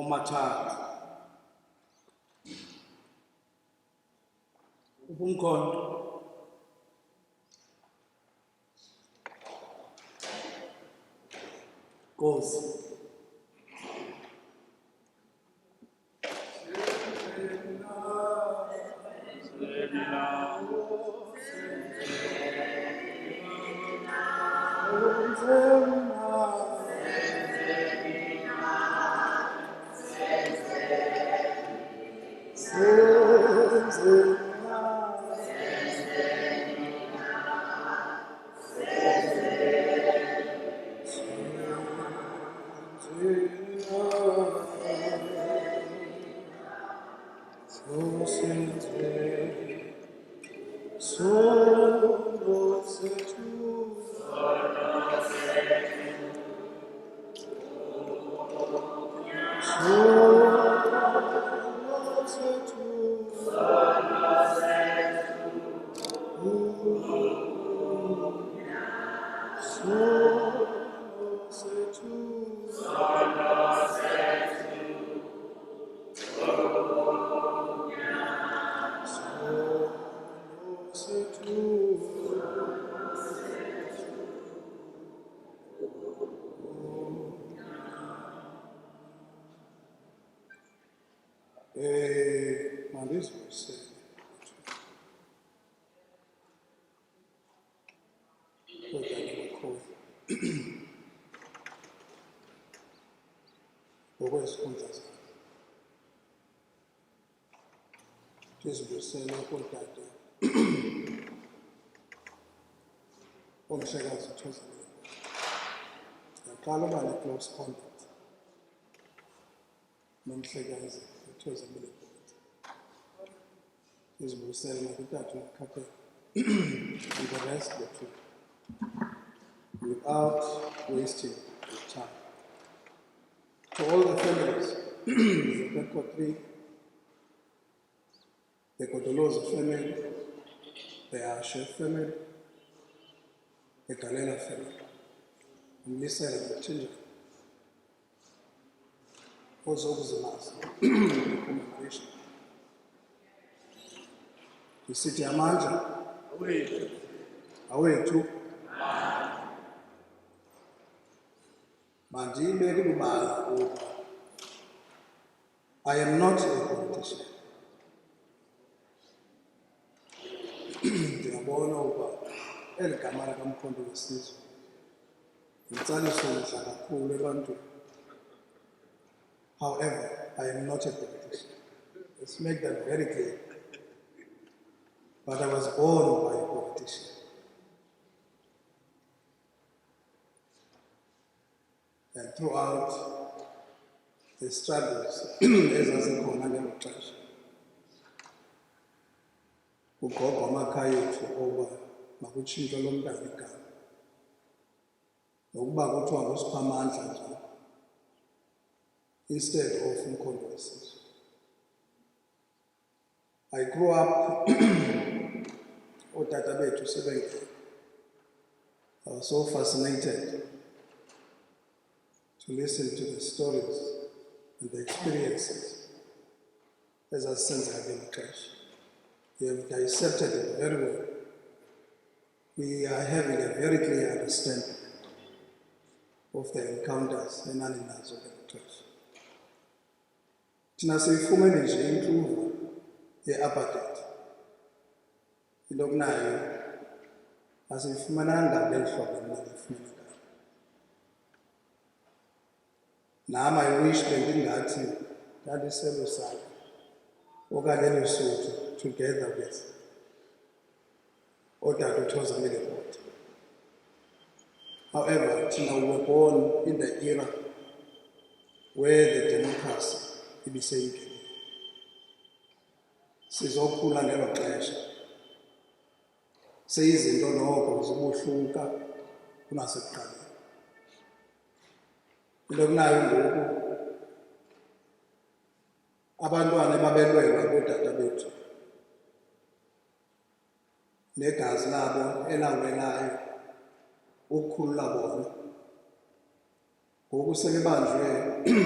omathathu ubumkhonto Nkosi mandizivuse ngokwesikhundla sakhe ndizivusela kootata omhlekazi uthozile ndiyaqala uba ne-close contact nomhlekazi uthozile ndizivusela nakutata ukhapela and the rest the two without wasting the time. To all the families, the Pekotri, the Kotolozi family, the Ashe family, the Kalela family, and Lisa and the children. Also, the last commemoration. The city Amanja, away too. I am not a politician. Ndiyabona ukuba eli gama lakamkhondo wesizwe yintsaliso entle kakhulu ebantwini. However, I am not a politician. Let's make that very clear. But I was born by a politician. And throughout the struggles, ezazikhona ngelo xesha, ugogo amakhaya ethu oba makutshintshwe lo mntana igama, nokuba kuthiwa ngusiphamandla nje, instead of umkhondo wesizwe. I grew up, ootata bethu sebengekho. I was so fascinated to listen to the stories and the experiences as I sense in the church. We have dissected it very well. We are having a very clear understanding of the encounters and animals of the church. Thina siyifumene nje inkluvo ye-apartheid. Into kunayo asiyifumananga ngeli hlobo endingayifumana. Now I wish bendingathi ndaliselo sakhe okanye elisuthu together with otata uThozamile Botha. However, we were born in the era where the democracy ibiseyingene. Sizokhula ngelo xesha. Seyizinto noko zibuhluka kunasekuqaleni. Into kunayo ngoku abantwana babelwela kootata bethu negazi labo elawelayo ukukhulula bona ngoku sebebanjwe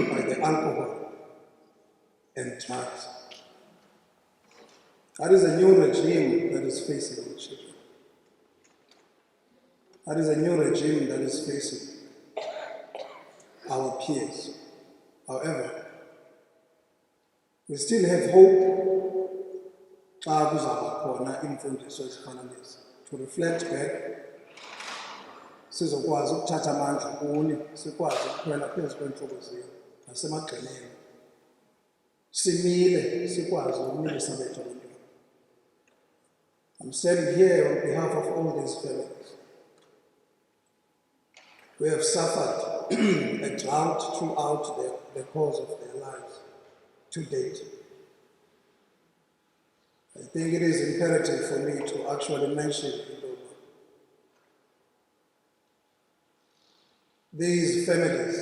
by the alcohol and drugs. That is a new regime that is facing our children. That is a new regime that is facing our peers. However, we still have hope to reflect back, sizokwazi ukuthatha amandla kuni, sikwazi ukukhwela phezu kweentloko zenu nasemagqeleni. Simile, sikwazi ukumilisa bethu abantwana. I'm standing here on behalf of all these families who have suffered a drought throughout the course of their lives to date. I think it is imperative for me to actually mention these families,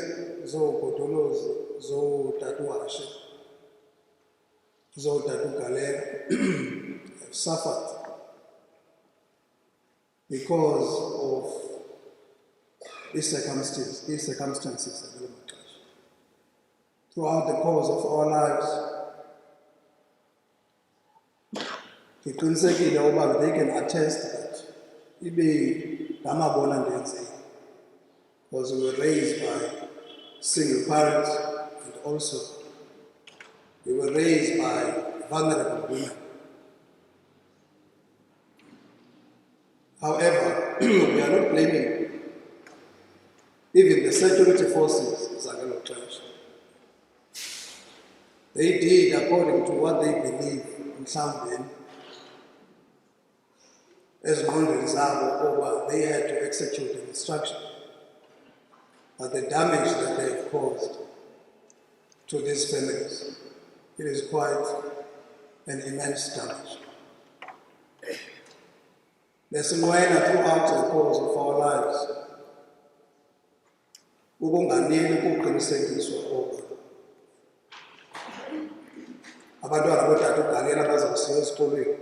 Zogotolozi, Zotatuashe, Zotatugalera, have suffered because of these circumstances throughout the course of our lives. They can attest that because we were raised by single parents, and also we were raised by vulnerable women. However, we are not blaming even the security forces. They did according to what they believe in something. As they had to execute an instruction. But the damage that they have caused to these families, it is quite an immense damage. There's some way throughout the course of our lives. Abantwana botata ugalela bazawusiya esikolweni.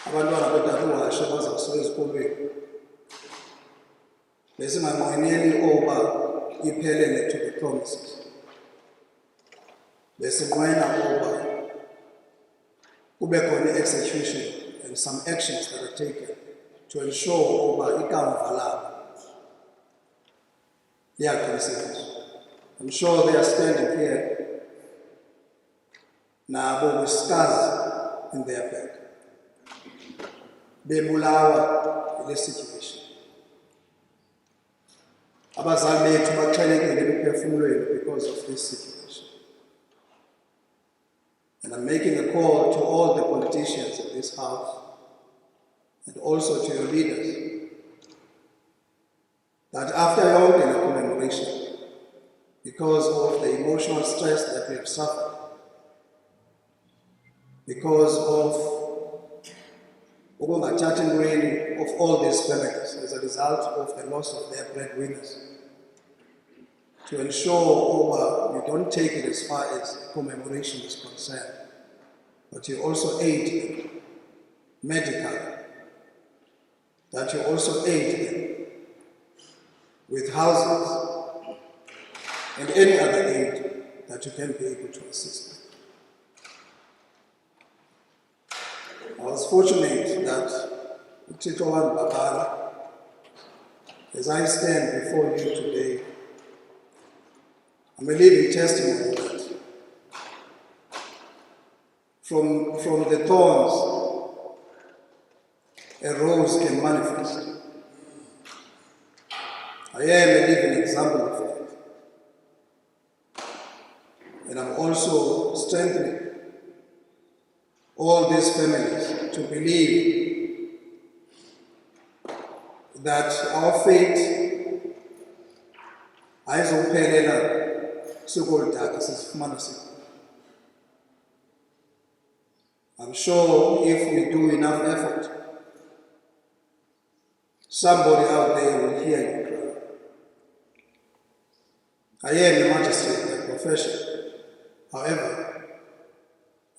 Abantwana botata uwashe bazawusiya esikolweni. Besinganqweneli oba iphelele to the promises. Besinqwena oba kube khona execution and some actions that are taken to ensure oba ikamva labo liyaqinisekiswa. I'm sure they are standing here nabo with scars in their back. Bebulawa in this situation. Abazali bethu baxhelekile emphefumulweni because of this situation. And I'm making a call to all the politicians in this house and also to your leaders that after your commemoration, because of the emotional stress that we have suffered, because of all these families as a result of the loss of their breadwinners, to ensure you don't take it as far as commemoration is concerned, but you also aid them medically, that you also aid them with houses and any other aid that you can be able to assist them. I was fortunate that Titowan Babala, as I stand before you today, I'm a living testimony that from the thorns, a rose can manifest. I am a living example of that. And I'm also strengthening all these families to believe that our fate ayizophelela sikolidaka sesifumana sikho. I'm sure if we do enough effort, somebody out there will hear you cry. I am a magistrate by profession. However,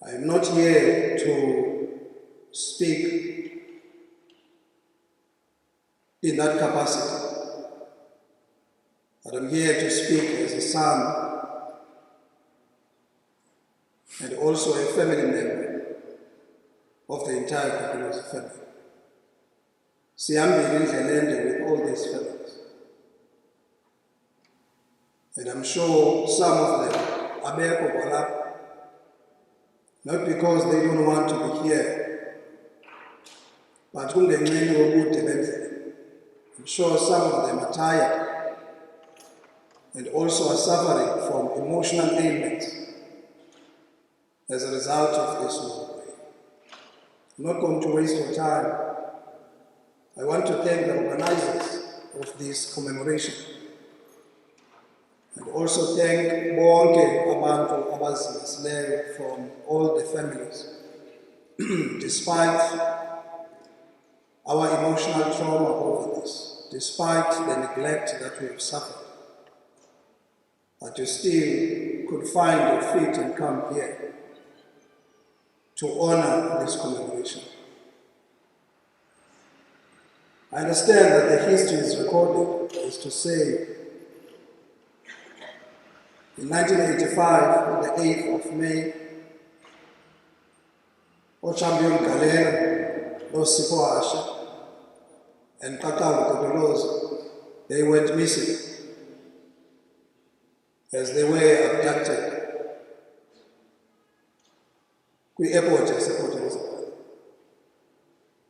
I am not here to speak in that capacity, but I'm here to speak as a son and also a family member of the entire Katulozi family. Siyambili ndlelende with all these families. And I'm sure some of them are there not because they don't want to be here, but I'm sure some of them are tired and also are suffering from emotional ailments as a result of this war. I'm not going to waste your time. I want to thank the organizers of this commemoration and also thank bonke abantu abazimiseleyo from all the families. Despite our emotional trauma over this, despite the neglect that we have suffered, but you still could find your feet and come here to honor this commemoration. I understand that the history is recorded, is to say, in 1985, on the 8th of May, Champion Galera, Sipho Asha, and Kakao Katulozi, they went missing as they were abducted.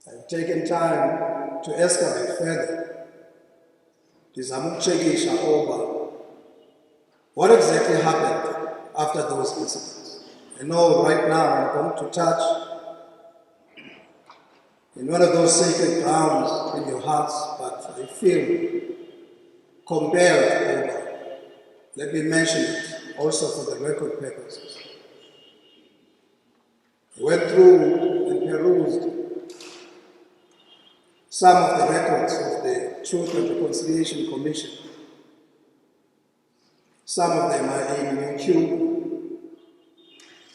I've taken time to excavate further, over what exactly happened after those incidents. I know right now I'm going to touch in one of those sacred grounds in your hearts, but I feel compelled over. Let me mention it also for the record purposes. I went through and perused some of the records of the Truth and Reconciliation Commission. Some of them are in YouTube.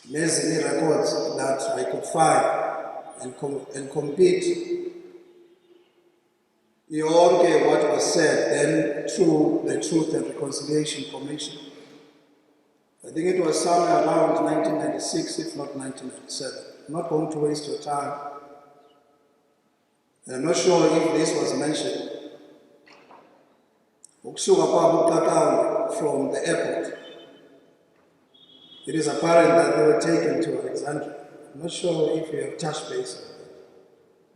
Many records that I could find and compete what was said then through the Truth and Reconciliation Commission. I think it was somewhere around 1996, if not 1997. I'm not going to waste your time. And I'm not sure if this was mentioned. From the airport, it is apparent that they were taken to Alexandria. I'm not sure if you have touched base on that.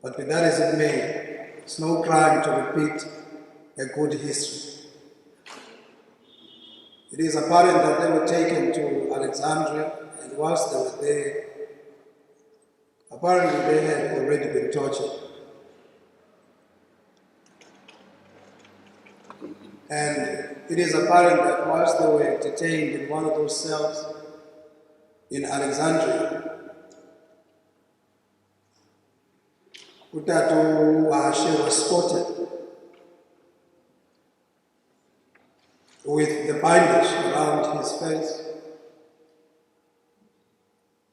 But with that as it may, it's no crime to repeat a good history. It is apparent that they were taken to Alexandria, and whilst they were there, apparently they had already been tortured. And it is apparent that whilst they were detained in one of those cells in Alexandria, Utatu Ashe was spotted with the bandage around his face.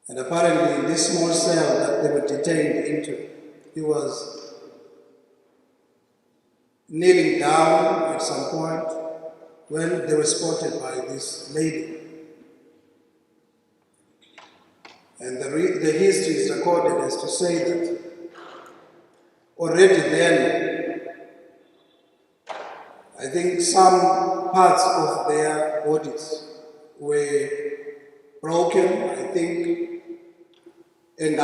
And apparently in this small cell that they were detained into, he was kneeling down at some point when they were spotted by this lady. And the history is recorded as to say that already then, I think some parts of their bodies were broken. I think it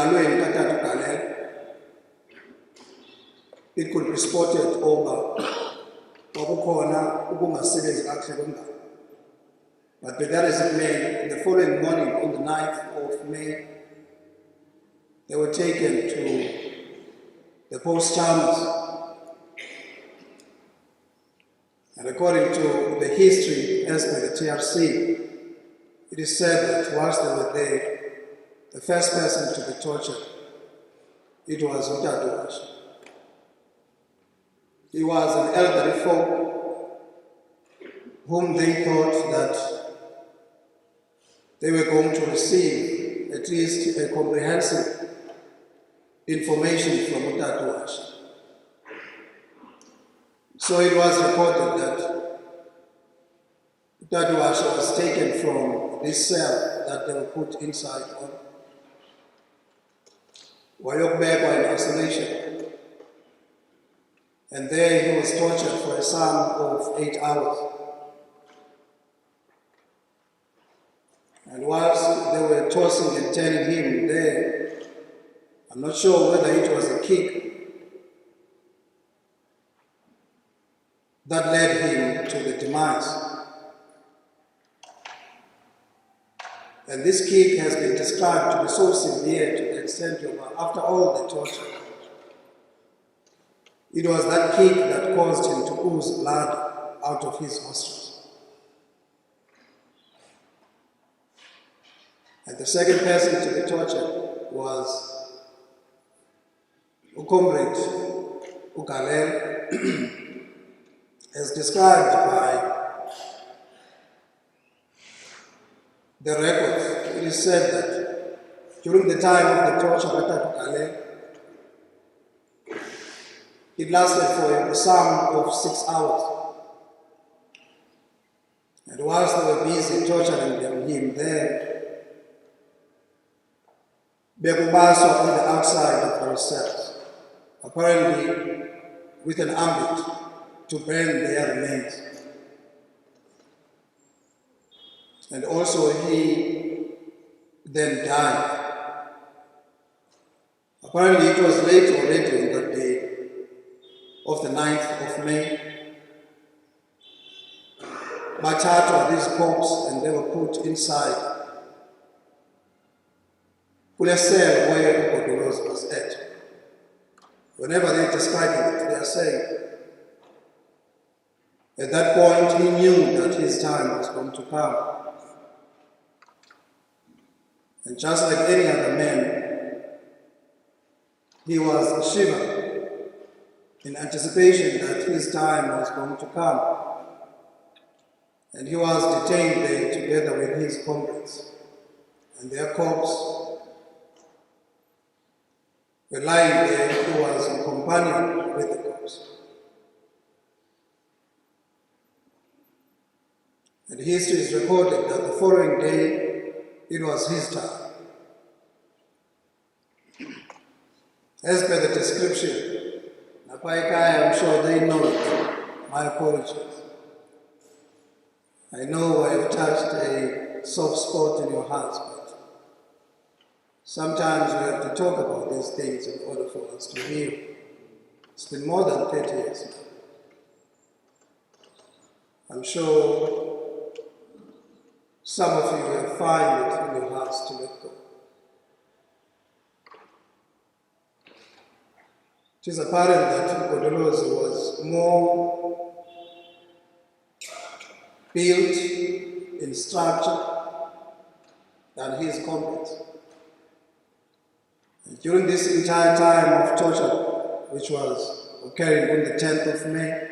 could be spotted over. But with that as it may, the following morning, on the 9th of May, they were taken to the post-Chalmers. And according to the history as per the TRC, it is said that whilst they were there, the first person to be tortured, it was Utatu Ashe. He was an elderly folk whom they thought that they were going to receive at least a comprehensive information from Utatu Ashe. So it was reported that Utatu Ashe was taken from this cell that they were put inside on. Wayokbekwa in isolation. And there he was tortured for a sum of 8 hours. And whilst they were tossing and turning him there, I'm not sure whether it was a kick that led him to the demise. And this kick has been described to be so severe to the extent of, after all the torture, it was that kick that caused him to ooze blood out of his nostrils. And the second person to be tortured was Comrade Ugalel, as described by the records. It is said that during the time of the torture of Ugalel, it lasted for a sum of 6 hours. And whilst they were busy torturing him there, Bekubaswa on the outside of those cells, apparently with an ambit to burn their remains. And also he then died. Apparently it was late already on that day of the 9th of May. Bathatwa these corpses and they were put inside a cell where Ugodolozi was at. Whenever they're describing it, they are saying, at that point he knew that his time was going to come. And just like any other man, he was shivering in anticipation that his time was going to come. And he was detained there together with his comrades. And their corpse were lying there. He was in companion with the corpse. And history is recorded that the following day, it was his time. As per the description, Napaikai, I'm sure they know it. My apologies. I know I have touched a soft spot in your hearts, but sometimes we have to talk about these things in order for us to heal. It's been more than 30 years now. I'm sure some of you will find it in your hearts to let go. It is apparent that Ugodolozi was more built in structure than his comrades. And during this entire time of torture, which was occurring on the 10th of May,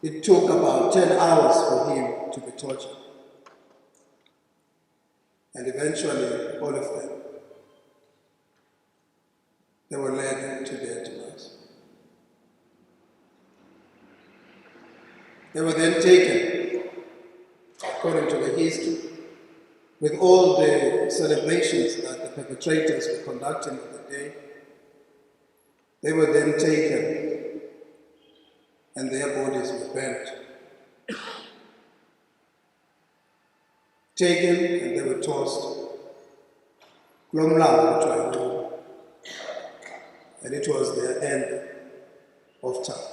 it took about 10 hours for him to be tortured. And eventually, all of them, they were led to their demise. They were then taken, according to the history, with all the celebrations that the perpetrators were conducting on the day. They were then taken and their bodies were burnt. Taken and they were tossed. And it was their end of time.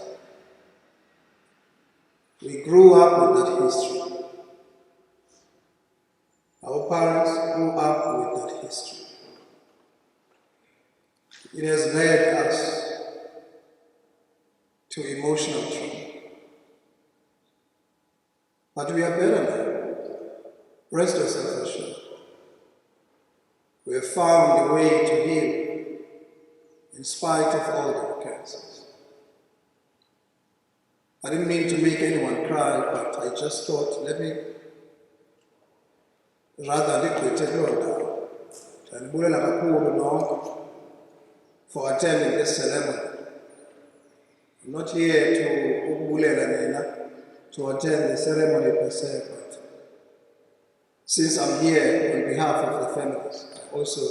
We grew up with that history. Our parents grew up with that history. It has led us to emotional trauma. But we are better now. Rest yourself assured. We have found a way to heal in spite of all the occurrences. I didn't mean to make anyone cry, but I just thought, let me rather for attending this ceremony. I'm not here to to attend the ceremony per se, but since I'm here on behalf of the families, I also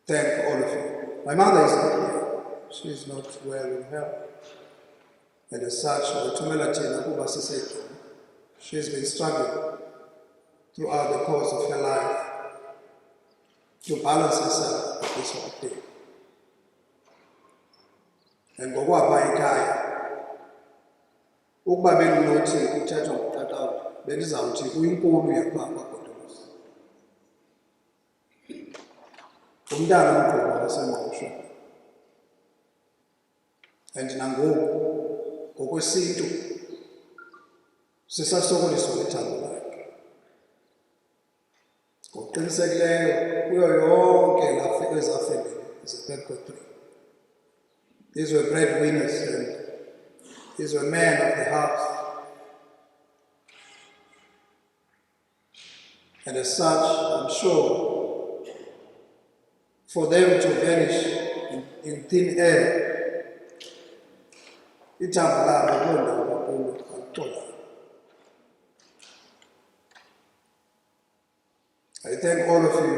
thank all of you. My mother is not here. She is not well in health. And as such, she's been struggling throughout the course of her life to balance herself with this whole thing. And ngokwapha ekhaya, ukuba bendinothi kuthethwa ngutata, bendizawuthi uyinkulu yapha kwaGodolosi. Umntana omkhulu wasengqusho. And nangoku, ngokwesintu, sisasokoliswa lithambo lakhe. Ngokuqinisekileyo kuyo yonke ezaa family zePepco3. These were breadwinners and these were men of the house. And as such, I'm sure, for them to vanish in thin air, ithambo labo kuloo ndawo kakhulu. I thank all of you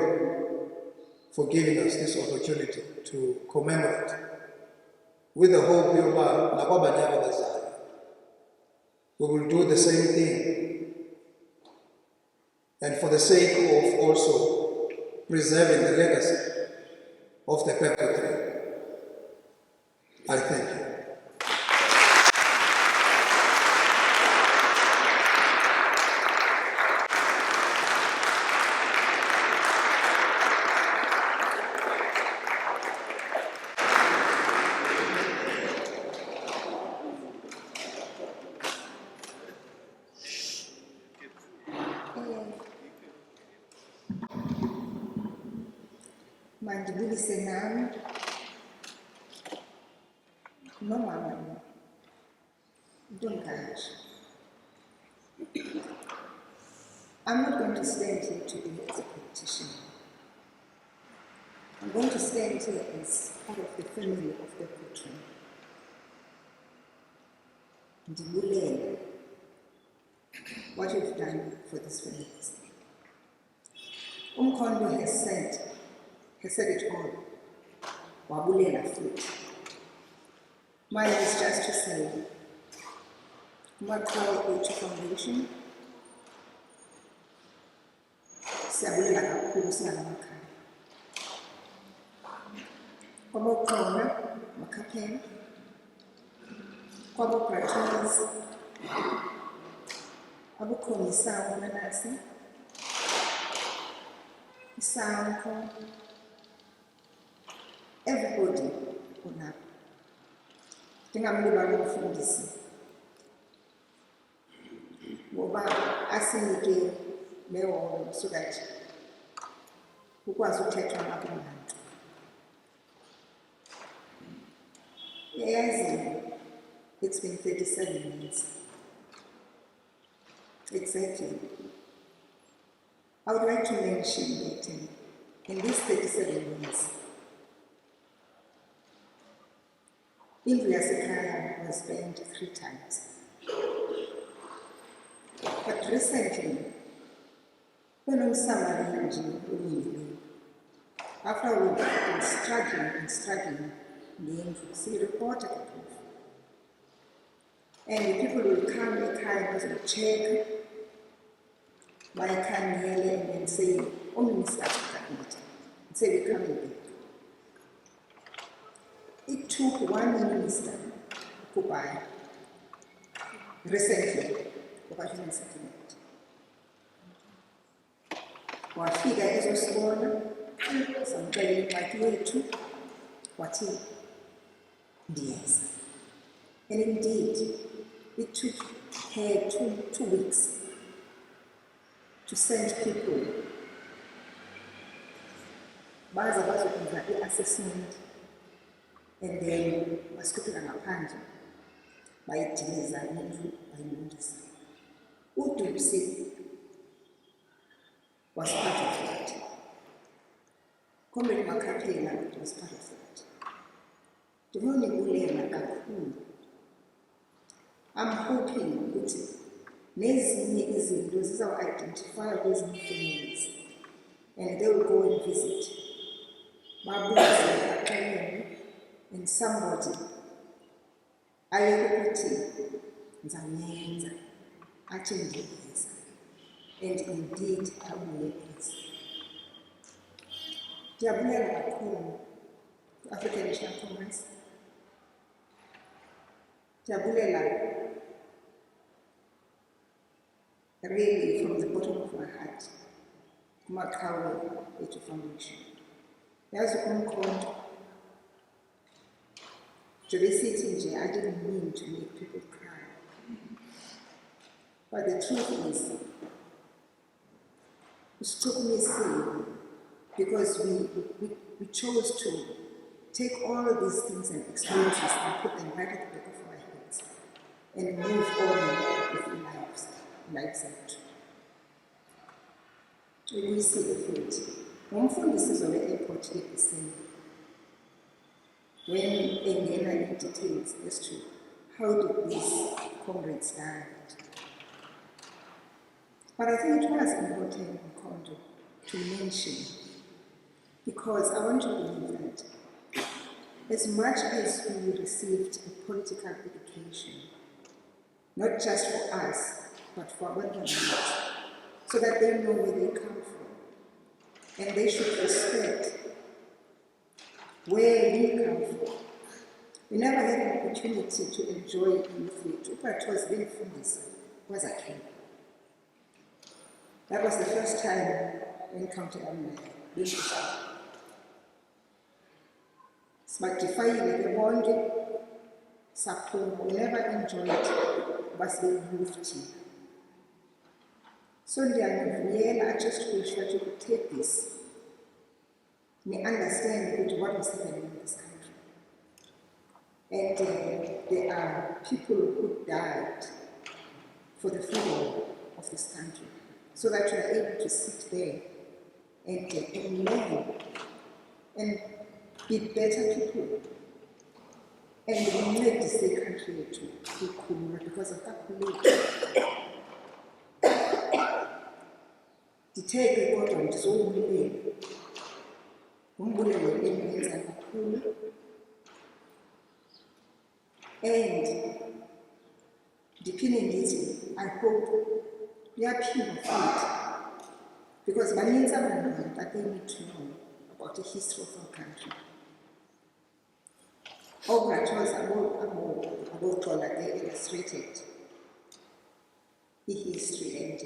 for giving us this opportunity to commemorate with the hope we will do the same thing. And for the sake of also preserving the legacy of the Pepco3, I thank you. Mandibulise nami nomama Ntomkazi. I'm not going to stand here today as a politician. I'm going to stand here as part of the family of the Pepco3. Ndibulele what you've done for this family. Umkhondo has said it all. Wabulela futhi. Mine is just to say, Umakhaya Foundation, siyabulela kakhulu singamakhaya. Kwabokhona, Makapeni, kwaboprators, abokhona isawu nanasi, isanko, everybody on up. Ndingamlibali umfundisi. Ngoba asinike leyo so that ukwazi ukuthethwa ngabantu. Yazi, it's been 37 minutes. Exactly. I would like to mention that in these 37 minutes, Indlu yasekhaya was banned 3 times. But recently, when after we've been struggling, the Indlu, see reported it. And the people will come, they kind of check, by Kanyele, and then say, oh, Minister, and say, we're coming back. It took one minister to buy recently, Operation Settlement. Wafika ezosibona, samtshela incwadi yethu, wathi ndiyeza. And indeed, it took her two weeks to send people baza bazokwenza i-assessment and then basikhuphela ngaphandle bayidiliza indlu bayilungisa. UDupsy was part of that. Comrade Makapela was part of that. Ndinokubulela kakhulu I'm hoping ukuthi nezinye izinto zizawu-identify kwezinye families and they will go and visit. Babuze baxelele and somebody ayekuthi ngizamenza athi ngiyenza and indeed abuyenza. Ndiyabulela kakhulu ku-African National Congress. Ndiyabulela really from the bottom of my heart kuMaqhawe Ethu Foundation. Yazi uMkhonto njengoba sithi nje, I didn't mean to make people cry. But the truth is, usichukumisile because we chose to take all of these things and experiences and put them right at the back of our heads and move on with lives zethu. Uyisile futhi. Ngumfundisi we-airport eBisini. When engena in details as to how did these comrades die. But I think it was important, Mkhonto, to mention, because I want to believe that as much as we received a political education, not just for us, but for our communities, so that they know where they come from, and they should respect where we come from. We never had an opportunity to enjoy youth, but it was very fundis, was a king. That was the first time when County Amna Smatifying the bond, support, we never enjoyed was the youth team. So I just wish that you could take this and understand what was happening in this country. And there are people who died for the freedom of this country, so that you are able to sit there and learn and be better people. And we made this country to be cool because of that belief. Nditheke kodwa ndizobulela umbulelo engenza kakhulu and ndiphinde ndithi I hope uyaphila futhi because baninzi abantu that they need to know about the history of our country. Okungathoza aboxola they illustrated the history and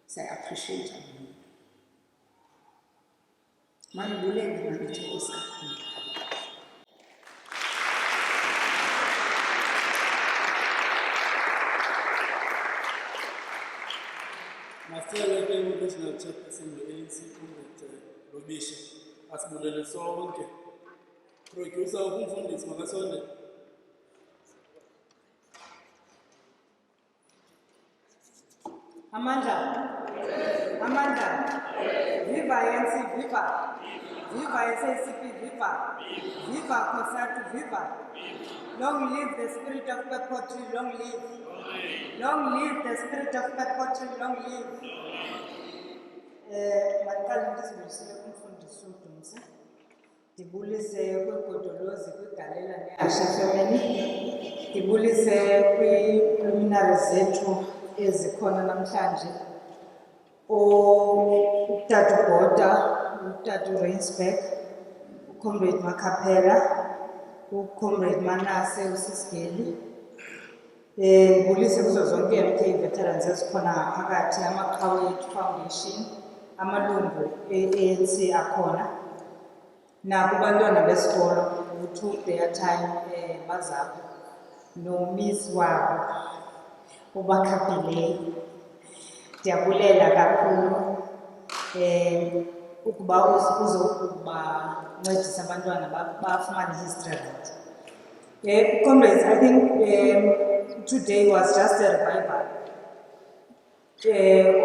say appreciate it. Manibulele manithokoza kakhulu. Masicela ke original chairperson we-ANC uMbete Lobisha asibulele sonke. Producer umfundisi makasonde. Amanda, viva ANC, viva, viva SACP, viva, viva COSATU, viva. Long live the spirit of poetry, long live. Long live the spirit of poetry, long live. Maqala ndisibulisile kumfundisi uDumisa. Ndibulise kwigodolozi kwigalela neHasha family. Ndibulise kwi-luminaries zethu ezikhona namhlanje. Utata Bota, utata Rainsbeck, uComrade Makhapela, uComrade Manase uSisigeli. Ndibulise kuzo zonke i-MK veterans ezikhona ngaphakathi, aMaqhawe Ethu Foundation, amalungu e-ANC akhona, nakubantwana besikolo who took their time bazapha, no-miss wabo ubakhabhileyo. Ndiyabulela kakhulu ukuba uzokubancedisa abantwana bafumane history right. Comrades, I think today was just a revival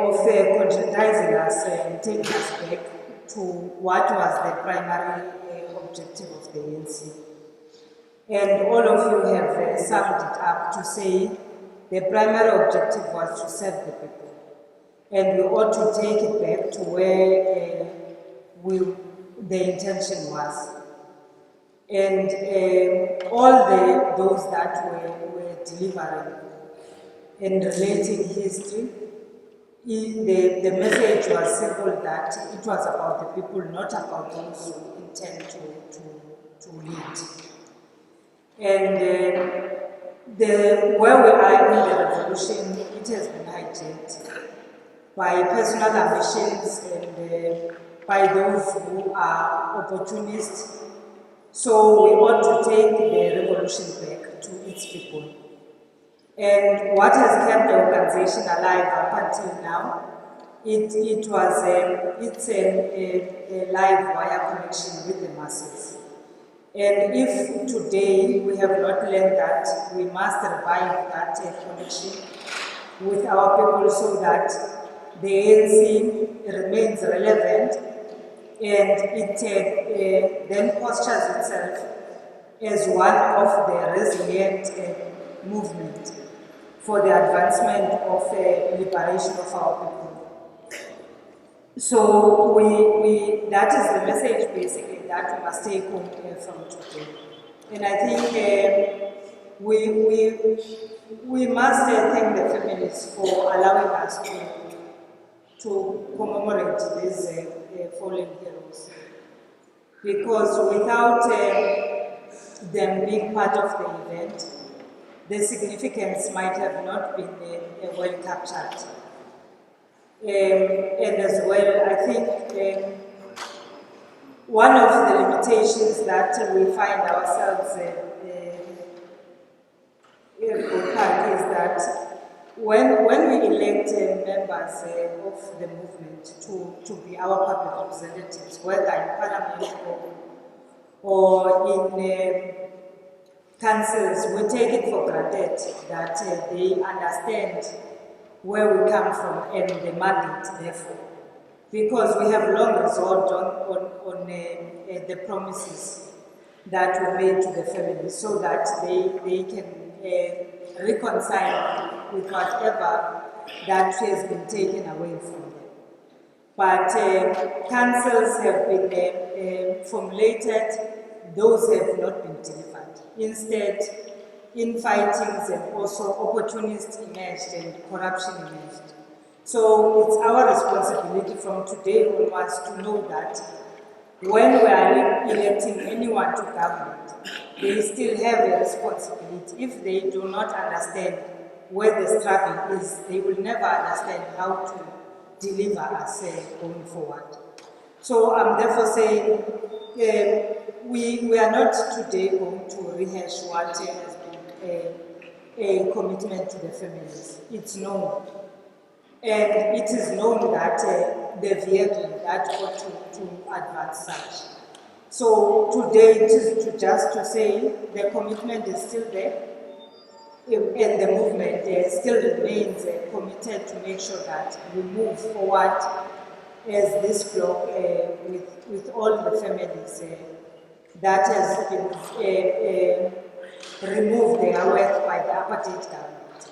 of conscientizing us and taking us back to what was the primary objective of the ANC. And all of you have summed it up to say the primary objective was to serve the people. And we ought to take it back to where the intention was. And all those that were delivering and relating history, the message was simple that it was about the people, not about those who intend to lead. And where we are in the revolution, it has been hijacked by personal ambitions and by those who are opportunists. So we ought to take the revolution back to its people. And what has kept the organization alive up until now, it's a live wire connection with the masses. And if today we have not learned that, we must revive that connection with our people so that the ANC remains relevant and it then postures itself as one of the resilient movement for the advancement of liberation of our people. So that is the message basically that we must take home from today. And I think we must thank the families for allowing us to commemorate these fallen heroes. Because without them being part of the event, the significance might have not been well captured. And as well, I think one of the limitations that we find ourselves is that when we elect members of the movement to be our public representatives, whether in parliament or in councils, we take it for granted that they understand where we come from and the mandate, therefore. Because we have long resolved on the promises that were made to the families so that they can reconcile with whatever that has been taken away from them. But councils have been formulated, those have not been delivered. Instead, infightings and also opportunists emerged and corruption emerged. So it's our responsibility from today onwards to know that when we are electing anyone to government, they still have a responsibility. If they do not understand where the struggle is, they will never understand how to deliver us going forward. So I'm therefore saying we are not today going to rehash what has been a commitment to the families. It's known. And it is known that the vehicle that ought to advance such. So today it is just to say the commitment is still there and the movement still remains committed to make sure that we move forward as this bloc with all the families that has been removed their wealth by the apartheid government.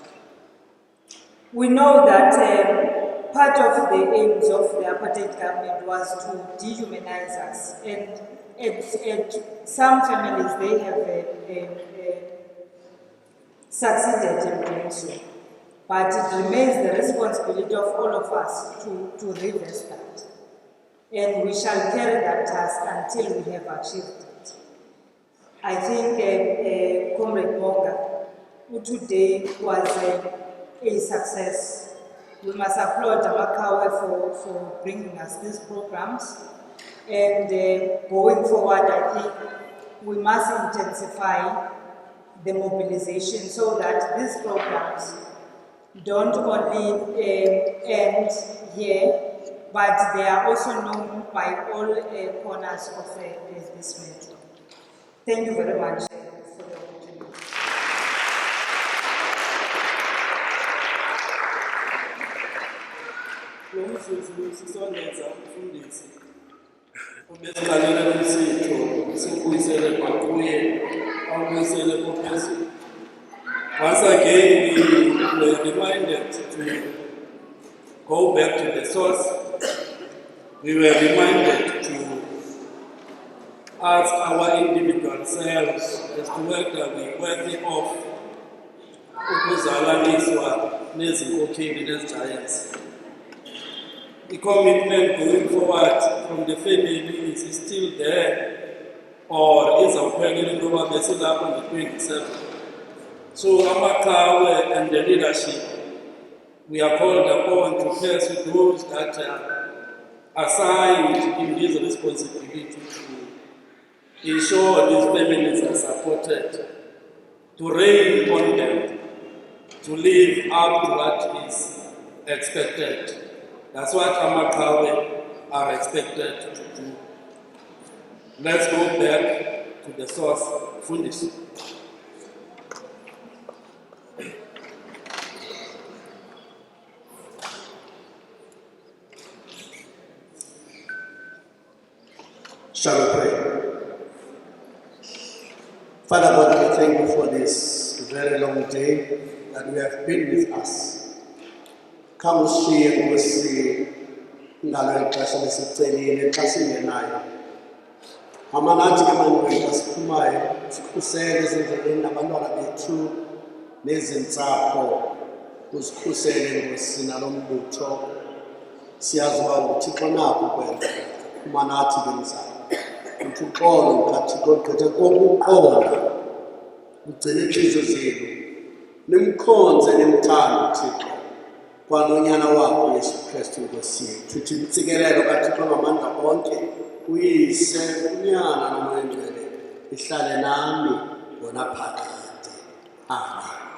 We know that part of the aims of the apartheid government was to dehumanize us, and at some families they have succeeded in doing so. But it remains the responsibility of all of us to reverse that. And we shall carry that task until we have achieved it. I think Comrade Moga, who today was a success. We must applaud Amakawe for bringing us these programs. And going forward, I think we must intensify the mobilization so that these programs don't only end here, but they are also known by all corners of this metro. Thank you very much for the opportunity. Lo mzuzu sisondeza umfundisi ubesiqalela lesitho sikubuyisele kwakuye awubuyisele kophezulu. Once again, we were reminded to go back to the source. We were reminded to ask our individual selves as to whether we're worthy of ukuzalaniswa nezinkokheli nezigiants. The commitment going forward from the family is still there, or is apparently over the on the 27th. So Amakawe and the leadership, we are called upon to pursue those that are assigned in this responsibility to ensure these families are supported, to rain on them, to live up to what is expected. That's what Amakawe are expected to do. Let's go back to the source, Fundis. Shall we pray? Father God, we thank you for this very long day that you have been with us. Come ushiye Nkosi ngalo ixesha lesicelile xa singenayo. Hamba nathi ke manje xa siphumayo, sikhusele ezindleleni nabantwana bethu nezintsapho, usikhusele Nkosi nalo mbutho. Siyazi uba uThixo nakho ukwenza, phuma nathi ke mzala. Uthi uqolo ukaThixo gqithe kokuqonda, ugcine inhliziyo zenu, nimkhonze nimthande uThixo kwanonyana wakho Yesu Kristu Nkosi yethu. Uthi intsikelelo kaThixo ngamandla onke, uyise, unyana nomoya oyingcwele ihlale nami ngona phakade. Amen.